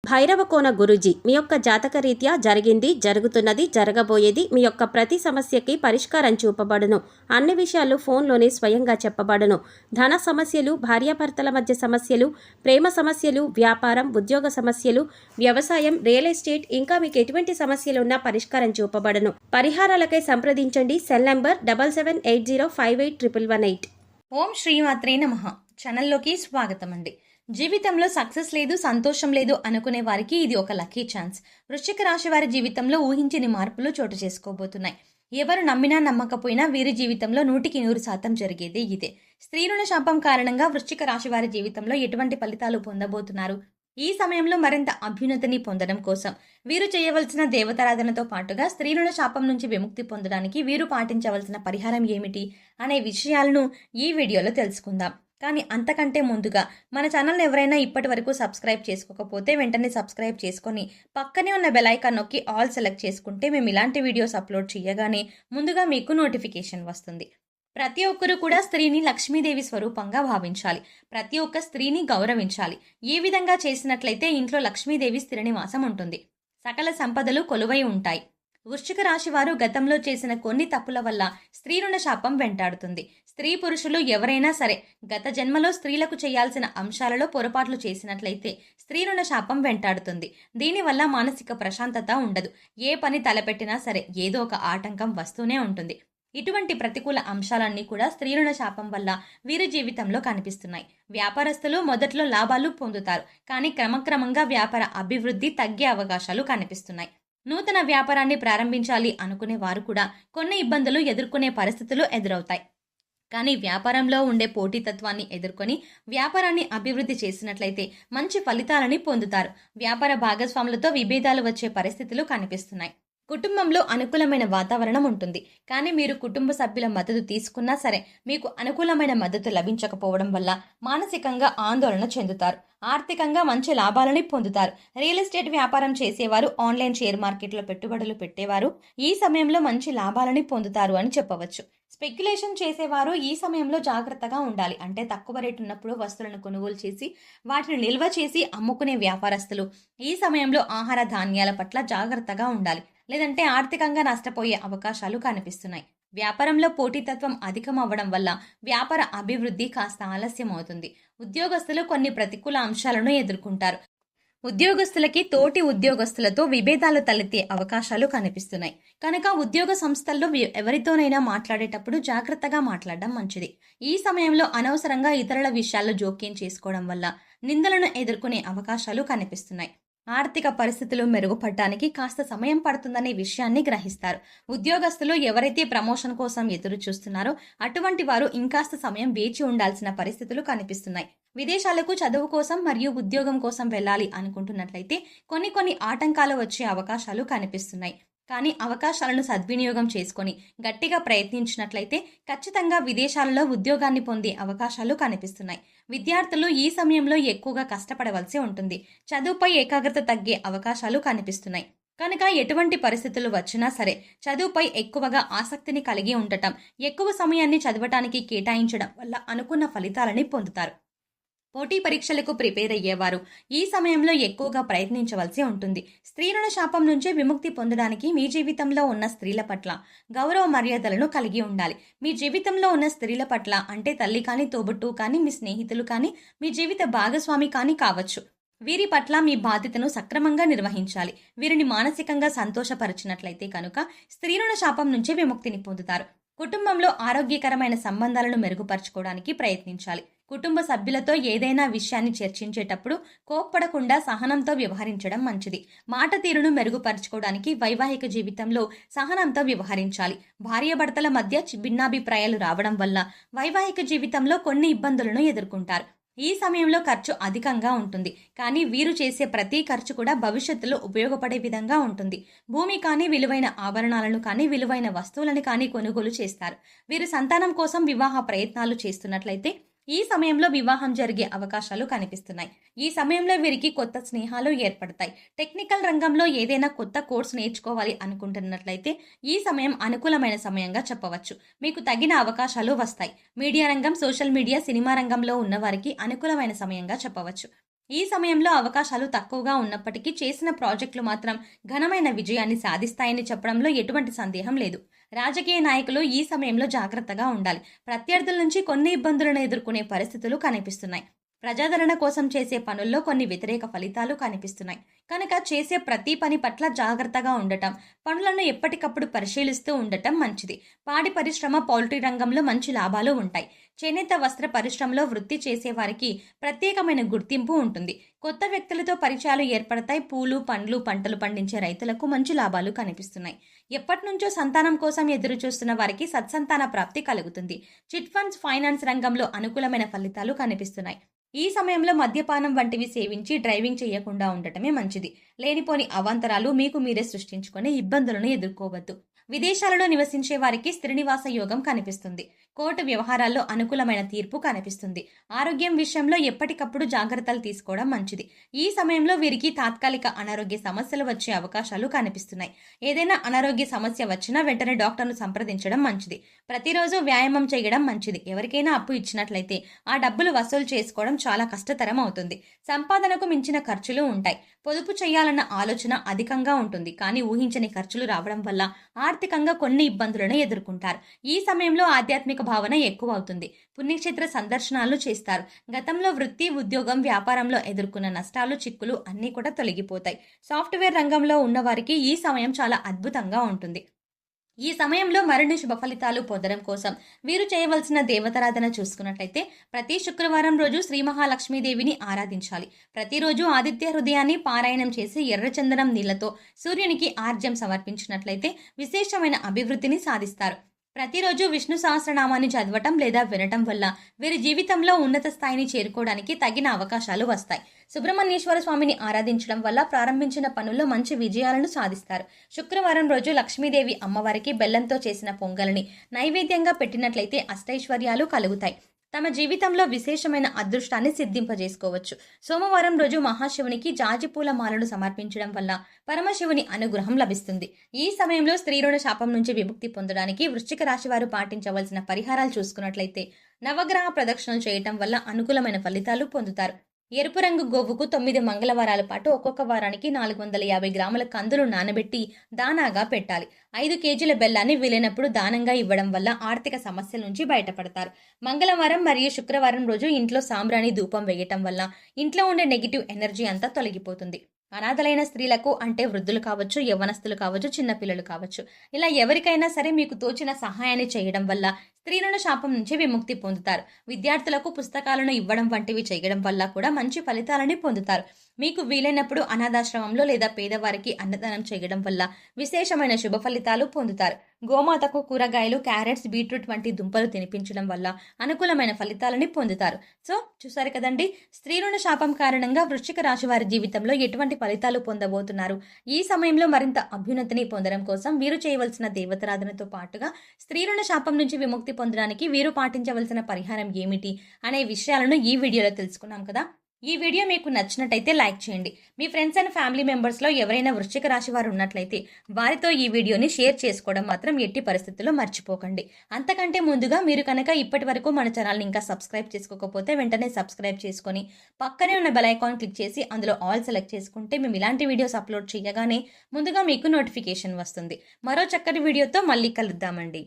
భైరవకోన గురూజీ మీ యొక్క జాతకరీత్యా జరిగింది, జరుగుతున్నది, జరగబోయేది మీ యొక్క ప్రతి సమస్యకి పరిష్కారం చూపబడును. అన్ని విషయాలు ఫోన్లోనే స్వయంగా చెప్పబడును. ధన సమస్యలు, భార్యాభర్తల మధ్య సమస్యలు, ప్రేమ సమస్యలు, వ్యాపారం, ఉద్యోగ సమస్యలు, వ్యవసాయం, రియల్ ఎస్టేట్, ఇంకా మీకు ఎటువంటి సమస్యలు ఉన్నా పరిష్కారం చూపబడును. పరిహారాలకై సంప్రదించండి. Cell number 7780581118. ఓం శ్రీమాత్రే నమః. ఛానల్లోకి స్వాగతం అండి. జీవితంలో సక్సెస్ లేదు, సంతోషం లేదు అనుకునే వారికి ఇది ఒక లక్కీ ఛాన్స్. వృశ్చిక రాశి వారి జీవితంలో ఊహించని మార్పులు చోటు చేసుకోబోతున్నాయి. ఎవరు నమ్మినా నమ్మకపోయినా వీరి జీవితంలో 100% జరిగేది ఇదే. స్త్రీ రుణ శాపం కారణంగా వృశ్చిక రాశి వారి జీవితంలో ఎటువంటి ఫలితాలు పొందబోతున్నారు? ఈ సమయంలో మరింత అభ్యున్నతిని పొందడం కోసం వీరు చేయవలసిన దేవతారాధనతో పాటుగా స్త్రీ రుణ శాపం నుంచి విముక్తి పొందడానికి వీరు పాటించవలసిన పరిహారం ఏమిటి అనే విషయాలను ఈ వీడియోలో తెలుసుకుందాం. కానీ అంతకంటే ముందుగా మన ఛానల్ని ఎవరైనా ఇప్పటి వరకు సబ్స్క్రైబ్ చేసుకోకపోతే వెంటనే సబ్స్క్రైబ్ చేసుకొని పక్కనే ఉన్న బెల్ ఐకాన్ నొక్కి ఆల్ సెలెక్ట్ చేసుకుంటే మేము ఇలాంటి వీడియోస్ అప్లోడ్ చేయగానే ముందుగా మీకు నోటిఫికేషన్ వస్తుంది. ప్రతి ఒక్కరూ కూడా స్త్రీని లక్ష్మీదేవి స్వరూపంగా భావించాలి. ప్రతి ఒక్క స్త్రీని గౌరవించాలి. ఏ విధంగా చేసినట్లయితే ఇంట్లో లక్ష్మీదేవి స్థిర నివాసం ఉంటుంది. సకల సంపదలు కొలువై ఉంటాయి. వృశ్చిక రాశి వారు గతంలో చేసిన కొన్ని తప్పుల వల్ల స్త్రీ రుణ శాపం వెంటాడుతుంది. స్త్రీ పురుషులు ఎవరైనా సరే గత జన్మలో స్త్రీలకు చేయాల్సిన అంశాలలో పొరపాట్లు చేసినట్లయితే స్త్రీ రుణ శాపం వెంటాడుతుంది. దీనివల్ల మానసిక ప్రశాంతత ఉండదు. ఏ పని తలపెట్టినా సరే ఏదో ఒక ఆటంకం వస్తూనే ఉంటుంది. ఇటువంటి ప్రతికూల అంశాలన్నీ కూడా స్త్రీ రుణ శాపం వల్ల వీరి జీవితంలో కనిపిస్తున్నాయి. వ్యాపారస్తులు మొదట్లో లాభాలు పొందుతారు, కానీ క్రమక్రమంగా వ్యాపార అభివృద్ధి తగ్గే అవకాశాలు కనిపిస్తున్నాయి. నూతన వ్యాపారాన్ని ప్రారంభించాలి అనుకునే వారు కూడా కొన్ని ఇబ్బందులు ఎదుర్కొనే పరిస్థితులు ఎదురవుతాయి. కానీ వ్యాపారంలో ఉండే పోటీతత్వాన్ని ఎదుర్కొని వ్యాపారాన్ని అభివృద్ధి చేసినట్లయితే మంచి ఫలితాలని పొందుతారు. వ్యాపార భాగస్వాములతో విభేదాలు వచ్చే పరిస్థితులు కనిపిస్తున్నాయి. కుటుంబంలో అనుకూలమైన వాతావరణం ఉంటుంది, కానీ మీరు కుటుంబ సభ్యుల మద్దతు తీసుకున్నా సరే మీకు అనుకూలమైన మద్దతు లభించకపోవడం వల్ల మానసికంగా ఆందోళన చెందుతారు. ఆర్థికంగా మంచి లాభాలని పొందుతారు. రియల్ ఎస్టేట్ వ్యాపారం చేసేవారు, ఆన్లైన్ షేర్ మార్కెట్లో పెట్టుబడులు పెట్టేవారు ఈ సమయంలో మంచి లాభాలని పొందుతారు అని చెప్పవచ్చు. స్పెక్యులేషన్ చేసేవారు ఈ సమయంలో జాగ్రత్తగా ఉండాలి. అంటే తక్కువ రేటు ఉన్నప్పుడు వస్తువులను కొనుగోలు చేసి వాటిని నిల్వ చేసి అమ్ముకునే వ్యాపారస్తులు ఈ సమయంలో ఆహార ధాన్యాల పట్ల జాగ్రత్తగా ఉండాలి. లేదంటే ఆర్థికంగా నష్టపోయే అవకాశాలు కనిపిస్తున్నాయి. వ్యాపారంలో పోటీతత్వం అధికం అవ్వడం వల్ల వ్యాపార అభివృద్ధి కాస్త ఆలస్యం అవుతుంది. ఉద్యోగస్తులు కొన్ని ప్రతికూల అంశాలను ఎదుర్కొంటారు. ఉద్యోగస్తులకి తోటి ఉద్యోగస్తులతో విభేదాలు తలెత్తే అవకాశాలు కనిపిస్తున్నాయి. కనుక ఉద్యోగ సంస్థల్లో ఎవరితోనైనా మాట్లాడేటప్పుడు జాగ్రత్తగా మాట్లాడడం మంచిది. ఈ సమయంలో అనవసరంగా ఇతరుల విషయాల్లో జోక్యం చేసుకోవడం వల్ల నిందలను ఎదుర్కొనే అవకాశాలు కనిపిస్తున్నాయి. ఆర్థిక పరిస్థితులు మెరుగుపడటానికి కాస్త సమయం పడుతుందనే విషయాన్ని గ్రహిస్తారు. ఉద్యోగస్తులు ఎవరైతే ప్రమోషన్ కోసం ఎదురు చూస్తున్నారో అటువంటి వారు ఇంకాస్త సమయం వేచి ఉండాల్సిన పరిస్థితులు కనిపిస్తున్నాయి. విదేశాలకు చదువు కోసం మరియు ఉద్యోగం కోసం వెళ్ళాలి అనుకుంటున్నట్లయితే కొన్ని ఆటంకాలు వచ్చే అవకాశాలు కనిపిస్తున్నాయి. కానీ అవకాశాలను సద్వినియోగం చేసుకొని గట్టిగా ప్రయత్నించినట్లయితే ఖచ్చితంగా విదేశాలలో ఉద్యోగాన్ని పొందే అవకాశాలు కనిపిస్తున్నాయి. విద్యార్థులు ఈ సమయంలో ఎక్కువగా కష్టపడవలసి ఉంటుంది. చదువుపై ఏకాగ్రత తగ్గే అవకాశాలు కనిపిస్తున్నాయి. కనుక ఎటువంటి పరిస్థితులు వచ్చినా సరే చదువుపై ఎక్కువగా ఆసక్తిని కలిగి ఉండటం, ఎక్కువ సమయాన్ని చదవటానికి కేటాయించడం వల్ల అనుకున్న ఫలితాలని పొందుతారు. పోటీ పరీక్షలకు ప్రిపేర్ అయ్యేవారు ఈ సమయంలో ఎక్కువగా ప్రయత్నించవలసి ఉంటుంది. స్త్రీ రుణ శాపం నుంచి విముక్తి పొందడానికి మీ జీవితంలో ఉన్న స్త్రీల పట్ల గౌరవ మర్యాదలను కలిగి ఉండాలి. మీ జీవితంలో ఉన్న స్త్రీల పట్ల అంటే తల్లి కానీ, తోబుట్టు కానీ, మీ స్నేహితులు కానీ, మీ జీవిత భాగస్వామి కానీ కావచ్చు. వీరి పట్ల మీ బాధ్యతను సక్రమంగా నిర్వహించాలి. వీరిని మానసికంగా సంతోషపరిచినట్లయితే కనుక స్త్రీ రుణ శాపం నుంచి విముక్తిని పొందుతారు. కుటుంబంలో ఆరోగ్యకరమైన సంబంధాలను మెరుగుపరచుకోవడానికి ప్రయత్నించాలి. కుటుంబ సభ్యులతో ఏదైనా విషయాన్ని చర్చించేటప్పుడు కోప్పడకుండా సహనంతో వ్యవహరించడం మంచిది. మాట తీరును మెరుగుపరచుకోవడానికి వైవాహిక జీవితంలో సహనంతో వ్యవహరించాలి. భార్యాభర్తల మధ్య భిన్నాభిప్రాయాలు రావడం వల్ల వైవాహిక జీవితంలో కొన్ని ఇబ్బందులను ఎదుర్కొంటారు. ఈ సమయంలో ఖర్చు అధికంగా ఉంటుంది, కానీ వీరు చేసే ప్రతి ఖర్చు కూడా భవిష్యత్తులో ఉపయోగపడే విధంగా ఉంటుంది. భూమి కానీ, విలువైన ఆభరణాలను కానీ, విలువైన వస్తువులను కానీ కొనుగోలు చేస్తారు. వీరు సంతానం కోసం వివాహ ప్రయత్నాలు చేస్తున్నట్లయితే ఈ సమయంలో వివాహం జరిగే అవకాశాలు కనిపిస్తున్నాయి. ఈ సమయంలో వీరికి కొత్త స్నేహాలు ఏర్పడతాయి. టెక్నికల్ రంగంలో ఏదైనా కొత్త కోర్సు నేర్చుకోవాలి అనుకుంటున్నట్లయితే ఈ సమయం అనుకూలమైన సమయంగా చెప్పవచ్చు. మీకు తగిన అవకాశాలు వస్తాయి. మీడియా రంగం, సోషల్ మీడియా, సినిమా రంగంలో ఉన్నవారికి అనుకూలమైన సమయంగా చెప్పవచ్చు. ఈ సమయంలో అవకాశాలు తక్కువగా ఉన్నప్పటికీ చేసిన ప్రాజెక్టులు మాత్రం ఘనమైన విజయాన్ని సాధిస్తాయని చెప్పడంలో ఎటువంటి సందేహం లేదు. రాజకీయ నాయకులు ఈ సమయంలో జాగ్రత్తగా ఉండాలి. ప్రత్యర్థుల నుంచి కొన్ని ఇబ్బందులను ఎదుర్కొనే పరిస్థితులు కనిపిస్తున్నాయి. ప్రజాదరణ కోసం చేసే పనుల్లో కొన్ని వ్యతిరేక ఫలితాలు కనిపిస్తున్నాయి. కనుక చేసే ప్రతి పని పట్ల జాగ్రత్తగా ఉండటం, పనులను ఎప్పటికప్పుడు పరిశీలిస్తూ ఉండటం మంచిది. పాడి పరిశ్రమ, పౌల్ట్రీ రంగంలో మంచి లాభాలు ఉంటాయి. చేనేత వస్త్ర పరిశ్రమలో వృత్తి చేసే వారికి ప్రత్యేకమైన గుర్తింపు ఉంటుంది. కొత్త వ్యక్తులతో పరిచయాలు ఏర్పడతాయి. పూలు, పండ్లు, పంటలు పండించే రైతులకు మంచి లాభాలు కనిపిస్తున్నాయి. ఎప్పటి నుంచో సంతానం కోసం ఎదురు చూస్తున్న వారికి సత్సంతాన ప్రాప్తి కలుగుతుంది. చిట్ ఫండ్స్, ఫైనాన్స్ రంగంలో అనుకూలమైన ఫలితాలు కనిపిస్తున్నాయి. ఈ సమయంలో మద్యపానం వంటివి సేవించి డ్రైవింగ్ చేయకుండా ఉండటమే మంచిది. లేనిపోని అవాంతరాలు మీకు మీరే సృష్టించుకునే ఇబ్బందులను ఎదుర్కోవద్దు. విదేశాలలో నివసించే వారికి స్థిరనివాస యోగం కనిపిస్తుంది. కోర్టు వ్యవహారాల్లో అనుకూలమైన తీర్పు కనిపిస్తుంది. ఆరోగ్యం విషయంలో ఎప్పటికప్పుడు జాగ్రత్తలు తీసుకోవడం మంచిది. ఈ సమయంలో వీరికి తాత్కాలిక అనారోగ్య సమస్యలు వచ్చే అవకాశాలు కనిపిస్తున్నాయి. ఏదైనా అనారోగ్య సమస్య వచ్చినా వెంటనే డాక్టర్ను సంప్రదించడం మంచిది. ప్రతిరోజు వ్యాయామం చేయడం మంచిది. ఎవరికైనా అప్పు ఇచ్చినట్లయితే ఆ డబ్బులు వసూలు చేసుకోవడం చాలా కష్టతరం అవుతుంది. సంపాదనకు మించిన ఖర్చులు ఉంటాయి. పొదుపు చేయాలన్న ఆలోచన అధికంగా ఉంటుంది. కానీ ఊహించని ఖర్చులు రావడం వల్ల ఆర్థికంగా కొన్ని ఇబ్బందులను ఎదుర్కొంటారు. ఈ సమయంలో ఆధ్యాత్మిక భావన ఎక్కువ అవుతుంది. పుణ్యక్షేత్ర సందర్శనాలు చేస్తారు. గతంలో వృత్తి, ఉద్యోగం, వ్యాపారంలో ఎదుర్కొన్న నష్టాలు, చిక్కులు అన్నీ కూడా తొలగిపోతాయి. సాఫ్ట్వేర్ రంగంలో ఉన్న వారికి ఈ సమయం చాలా అద్భుతంగా ఉంటుంది. ఈ సమయంలో మరిన్ని శుభ ఫలితాలు పొందడం కోసం వీరు చేయవలసిన దేవతారాధన చూసుకున్నట్లయితే ప్రతి శుక్రవారం రోజు శ్రీ మహాలక్ష్మీదేవిని ఆరాధించాలి. ప్రతిరోజు ఆదిత్య హృదయాన్ని పారాయణం చేసి ఎర్రచందనం నీళ్లతో సూర్యునికి ఆర్జ్యం సమర్పించినట్లయితే విశేషమైన అభివృద్ధిని సాధిస్తారు. ప్రతిరోజు విష్ణు సహస్రనామాన్ని చదవటం లేదా వినటం వల్ల వీరి జీవితంలో ఉన్నత స్థాయిని చేరుకోవడానికి తగిన అవకాశాలు వస్తాయి. సుబ్రహ్మణ్యేశ్వర స్వామిని ఆరాధించడం వల్ల ప్రారంభించిన పనుల్లో మంచి విజయాలను సాధిస్తారు. శుక్రవారం రోజు లక్ష్మీదేవి అమ్మవారికి బెల్లంతో చేసిన పొంగల్ని నైవేద్యంగా పెట్టినట్లయితే అష్టైశ్వర్యాలు కలుగుతాయి. తమ జీవితంలో విశేషమైన అదృష్టాన్ని సిద్ధింపజేసుకోవచ్చు. సోమవారం రోజు మహాశివునికి జాజిపూల మాలను సమర్పించడం వల్ల పరమశివుని అనుగ్రహం లభిస్తుంది. ఈ సమయంలో స్త్రీ రుణ శాపం నుంచి విముక్తి పొందడానికి వృశ్చిక రాశి వారు పాటించవలసిన పరిహారాలు చూసుకున్నట్లయితే నవగ్రహ ప్రదక్షిణలు చేయటం వల్ల అనుకూలమైన ఫలితాలు పొందుతారు. ఎరుపు రంగు గోవుకు 9 మంగళవారాల పాటు ఒక్కొక్క వారానికి 450 గ్రాముల కందులు నానబెట్టి దానాగా పెట్టాలి. 5 కేజీల బెల్లాన్ని వీలైనప్పుడు దానంగా ఇవ్వడం వల్ల ఆర్థిక సమస్యల నుంచి బయటపడతారు. మంగళవారం మరియు శుక్రవారం రోజు ఇంట్లో సాంబ్రాణి ధూపం వేయటం వల్ల ఇంట్లో ఉండే నెగిటివ్ ఎనర్జీ అంతా తొలగిపోతుంది. అనాథలైన స్త్రీలకు, అంటే వృద్ధులు కావచ్చు, యవ్వనస్తులు కావచ్చు, చిన్నపిల్లలు కావచ్చు, ఇలా ఎవరికైనా సరే మీకు తోచిన సహాయాన్ని చేయడం వల్ల స్త్రీల శాపం నుంచి విముక్తి పొందుతారు. విద్యార్థులకు పుస్తకాలను ఇవ్వడం వంటివి చేయడం వల్ల కూడా మంచి ఫలితాలని పొందుతారు. మీకు వీలైనప్పుడు అనాథాశ్రమంలో లేదా పేదవారికి అన్నదానం చేయడం వల్ల విశేషమైన శుభ ఫలితాలు పొందుతారు. గోమాతకు కూరగాయలు, క్యారెట్స్, బీట్రూట్ వంటి దుంపలు తినిపించడం వల్ల అనుకూలమైన ఫలితాలని పొందుతారు. సో చూసారు కదండి, స్త్రీ రుణ శాపం కారణంగా వృశ్చిక రాశి వారి జీవితంలో ఎటువంటి ఫలితాలు పొందబోతున్నారు. ఈ సమయంలో మరింత అభ్యున్నతిని పొందడం కోసం వీరు చేయవలసిన దేవతారాధనతో పాటుగా స్త్రీ రుణ శాపం నుంచి విముక్తి పొందడానికి వీరు పాటించవలసిన పరిహారం ఏమిటి అనే విషయాలను ఈ వీడియోలో తెలుసుకున్నాం కదా. ఈ వీడియో మీకు నచ్చినట్టయితే లైక్ చేయండి. మీ ఫ్రెండ్స్ అండ్ ఫ్యామిలీ మెంబర్స్లో ఎవరైనా వృశ్చిక రాశి వారు ఉన్నట్లయితే వారితో ఈ వీడియోని షేర్ చేసుకోవడం మాత్రం ఎట్టి పరిస్థితుల్లో మర్చిపోకండి. అంతకంటే ముందుగా మీరు కనుక ఇప్పటి వరకు మన ఛానల్ని ఇంకా సబ్స్క్రైబ్ చేసుకోకపోతే వెంటనే సబ్స్క్రైబ్ చేసుకొని పక్కనే ఉన్న బెల్ ఐకాన్ క్లిక్ చేసి అందులో ఆల్ సెలెక్ట్ చేసుకుంటే మేము ఇలాంటి వీడియోస్ అప్లోడ్ చేయగానే ముందుగా మీకు నోటిఫికేషన్ వస్తుంది. మరో చక్కటి వీడియోతో మళ్ళీ కలుద్దామండి.